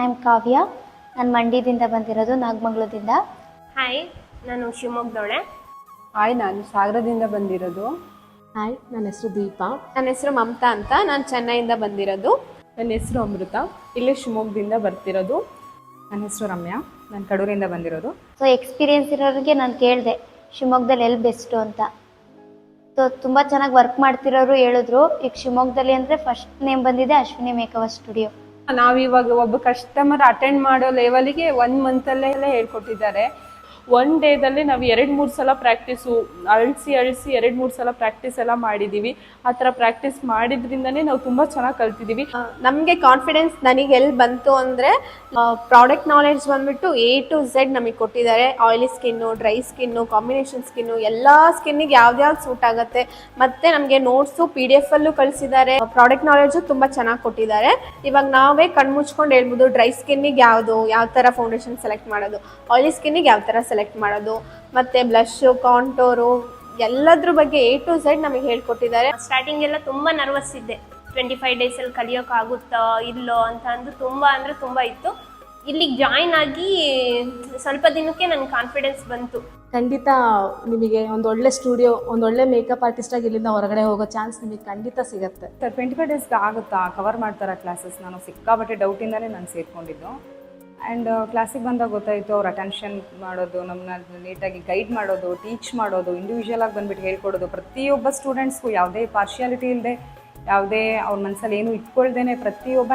I am ಕಾವ್ಯ. ನಾನು ಮಂಡ್ಯದಿಂದ ಬಂದಿರೋದು, ನಾಗಮಂಗಲದಿಂದ. ಹಾಯ್, ನಾನು ಶಿವಮೊಗ್ಗದವಳೆ. ಹಾಯ್, ನಾನು ಸಾಗರದಿಂದ ಬಂದಿರೋದು. ಹಾಯ್, ನನ್ನ ಹೆಸರು ದೀಪಾ. ನನ್ನ ಹೆಸರು ಮಮತಾ ಅಂತ. ನಾನು ಚೆನ್ನೈಯಿಂದ ಬಂದಿರೋದು. ನನ್ನ ಹೆಸರು ಅಮೃತ, ಇಲ್ಲೇ ಶಿವಮೊಗ್ಗದಿಂದ ಬರ್ತಿರೋದು. ನನ್ನ ಹೆಸರು ರಮ್ಯಾ, ನಾನು ಕಡೂರಿಂದ ಬಂದಿರೋದು. ಸೊ ಎಕ್ಸ್ಪೀರಿಯನ್ಸ್ ಇರೋರಿಗೆ ನಾನು ಕೇಳಿದೆ ಶಿವಮೊಗ್ಗದಲ್ಲಿ ಎಲ್ಲಿ ಬೆಸ್ಟು ಅಂತ. ಸೊ ತುಂಬ ಚೆನ್ನಾಗಿ ವರ್ಕ್ ಮಾಡ್ತಿರೋರು ಹೇಳಿದ್ರು. ಈಗ ಶಿವಮೊಗ್ಗದಲ್ಲಿ ಅಂದರೆ ಫಸ್ಟ್ ನೇಮ್ ಬಂದಿದೆ ಅಶ್ವಿನಿ ಮೇಕಪ್ ಸ್ಟುಡಿಯೋ. ನಾವಿವಾಗ ಒಬ್ಬ ಕಸ್ಟಮರ್ ಅಟೆಂಡ್ ಮಾಡೋ ಲೆವೆಲ್ಗೆ 1 ಮಂತಲ್ಲೇ ಹೇಳ್ಕೊಟ್ಟಿದ್ದಾರೆ. 1 ಡೇದಲ್ಲಿ ನಾವು 2-3 ಸಲ ಪ್ರಾಕ್ಟೀಸು ಅಳಿಸಿ 2-3 ಸಲ ಪ್ರಾಕ್ಟೀಸ್ ಎಲ್ಲ ಮಾಡಿದ್ದೀವಿ. ಆ ಥರ ಪ್ರಾಕ್ಟೀಸ್ ಮಾಡಿದ್ರಿಂದನೇ ನಾವು ತುಂಬ ಚೆನ್ನಾಗಿ ಕಲ್ತಿದ್ದೀವಿ. ನಮಗೆ ಕಾನ್ಫಿಡೆನ್ಸ್ ನನಗೆ ಎಲ್ಲಿ ಬಂತು ಅಂದರೆ ಪ್ರಾಡಕ್ಟ್ ನಾಲೆಡ್ಜ್ ಬಂದ್ಬಿಟ್ಟು A to Z ನಮಗೆ ಕೊಟ್ಟಿದ್ದಾರೆ. Oily skin, dry skin, combination skin, ಎಲ್ಲ ಸ್ಕಿನ್ನಿಗೆ ಯಾವ್ದು ಸೂಟ್ ಆಗುತ್ತೆ. ಮತ್ತು ನಮಗೆ ನೋಟ್ಸು PDF ಅಲ್ಲೂ ಕಳಿಸಿದ್ದಾರೆ. ಪ್ರಾಡಕ್ಟ್ ನಾಲೆಡ್ಜು ತುಂಬ ಚೆನ್ನಾಗಿ ಕೊಟ್ಟಿದ್ದಾರೆ. ಇವಾಗ ನಾವೇ ಕಣ್ಮುಚ್ಕೊಂಡು ಹೇಳ್ಬೋದು ಡ್ರೈ ಸ್ಕಿನ್ನಿಗೆ ಯಾವ ಥರ ಫೌಂಡೇಶನ್ ಸೆಲೆಕ್ಟ್ ಮಾಡೋದು, ಆಯಿಲಿ ಸ್ಕಿನ್ನಿಗೆ ಯಾವ ಥರ ಸೆಲೆಕ್ಟ್ ಮಾಡೋದು, ಮತ್ತು ಬ್ಲಷು, ಕಾಂಟೋರು ಎಲ್ಲದ್ರ ಬಗ್ಗೆ A to Z ನಮಗೆ ಹೇಳ್ಕೊಟ್ಟಿದ್ದಾರೆ. ಸ್ಟಾರ್ಟಿಂಗ್ ಎಲ್ಲ ತುಂಬ ನರ್ವಸ್ ಇದ್ದೆ. 25 ಡೇಸಲ್ಲಿ ಕಲಿಯೋಕ್ಕಾಗುತ್ತೋ ಇಲ್ಲೋ ಅಂತ ಅಂದು ತುಂಬ ಅಂದರೆ ತುಂಬ ಇತ್ತು. ಇಲ್ಲಿಗೆ ಜಾಯ್ನ್ ಆಗಿ ಸ್ವಲ್ಪ ದಿನಕ್ಕೆ ನನಗೆ ಕಾನ್ಫಿಡೆನ್ಸ್ ಬಂತು. ಖಂಡಿತ ನಿಮಗೆ ಒಂದು ಒಳ್ಳೆ ಸ್ಟುಡಿಯೋ, ಒಂದು ಒಳ್ಳೆ ಮೇಕಪ್ ಆರ್ಟಿಸ್ಟಾಗಿ ಇಲ್ಲಿಂದ ಹೊರಗಡೆ ಹೋಗೋ ಚಾನ್ಸ್ ನಿಮಗೆ ಖಂಡಿತ ಸಿಗುತ್ತೆ. 25 ಡೇಸ್ಗೆ ಆಗುತ್ತಾ ಕವರ್ ಮಾಡ್ತಾರ ಕ್ಲಾಸಸ್? ನಾನು ಸಿಕ್ಕಾಬಟ್ಟೆ ಡೌಟಿಂದನೇ ನಾನು ಸೇರಿಕೊಂಡಿದ್ದು. ಆ್ಯಂಡ್ ಕ್ಲಾಸಿಗೆ ಬಂದಾಗ ಗೊತ್ತಾಯಿತು ಅವ್ರು ಅಟೆನ್ಷನ್ ಮಾಡೋದು, ನಮ್ಮನ್ನ ನೀಟಾಗಿ ಗೈಡ್ ಮಾಡೋದು, ಟೀಚ್ ಮಾಡೋದು, ಇಂಡಿವಿಜುವಲ್ ಆಗಿ ಬಂದುಬಿಟ್ಟು ಹೇಳ್ಕೊಡೋದು. ಪ್ರತಿಯೊಬ್ಬ ಸ್ಟೂಡೆಂಟ್ಸ್ಗೂ ಯಾವುದೇ ಪಾರ್ಶಿಯಾಲಿಟಿ ಇಲ್ಲದೆ, ಯಾವುದೇ ಅವ್ರ ಮನಸ್ಸಲ್ಲಿ ಏನು ಇಟ್ಕೊಳ್ದೇನೆ ಪ್ರತಿಯೊಬ್ಬ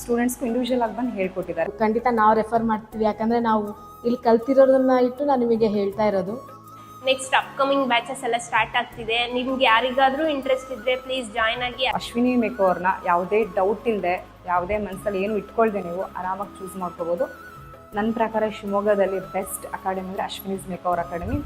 ಸ್ಟೂಡೆಂಟ್ಸ್ಗೂ ಇಂಡಿವಿಜುವಲ್ ಆಗಿ ಬಂದು ಹೇಳ್ಕೊಟ್ಟಿದ್ದಾರೆ. ಖಂಡಿತ ನಾವು ರೆಫರ್ ಮಾಡ್ತೀವಿ, ಯಾಕಂದರೆ ನಾವು ಇಲ್ಲಿ ಕಲ್ತಿರೋದನ್ನ ಇಟ್ಟು ನಾನು ನಿಮಗೆ ಹೇಳ್ತಾ ಇರೋದು. ನೆಕ್ಸ್ಟ್ ಅಪ್ಕಮಿಂಗ್ ಬ್ಯಾಚಸ್ ಎಲ್ಲ ಸ್ಟಾರ್ಟ್ ಆಗ್ತಿದೆ. ನಿಮ್ಗೆ ಯಾರಿಗಾದರೂ ಇಂಟ್ರೆಸ್ಟ್ ಇದ್ದರೆ ಪ್ಲೀಸ್ ಜಾಯ್ನ್ ಆಗಿ. ಅಶ್ವಿನಿ ಮೇಕವ್ರನ್ನ ಯಾವುದೇ ಡೌಟ್ ಇಲ್ಲದೆ, ಯಾವುದೇ ಮನಸ್ಸಲ್ಲಿ ಏನು ಇಟ್ಕೊಳ್ದೆ ನೀವು ಆರಾಮಾಗಿ ಚೂಸ್ ಮಾಡ್ಕೋಬೋದು. ನನ್ನ ಪ್ರಕಾರ ಶಿವಮೊಗ್ಗದಲ್ಲಿ ಬೆಸ್ಟ್ ಅಕಾಡೆಮಿ ಅಂದರೆ ಅಶ್ವಿನೀಸ್ ಮೇಕವರ್ ಅಕಾಡೆಮಿ.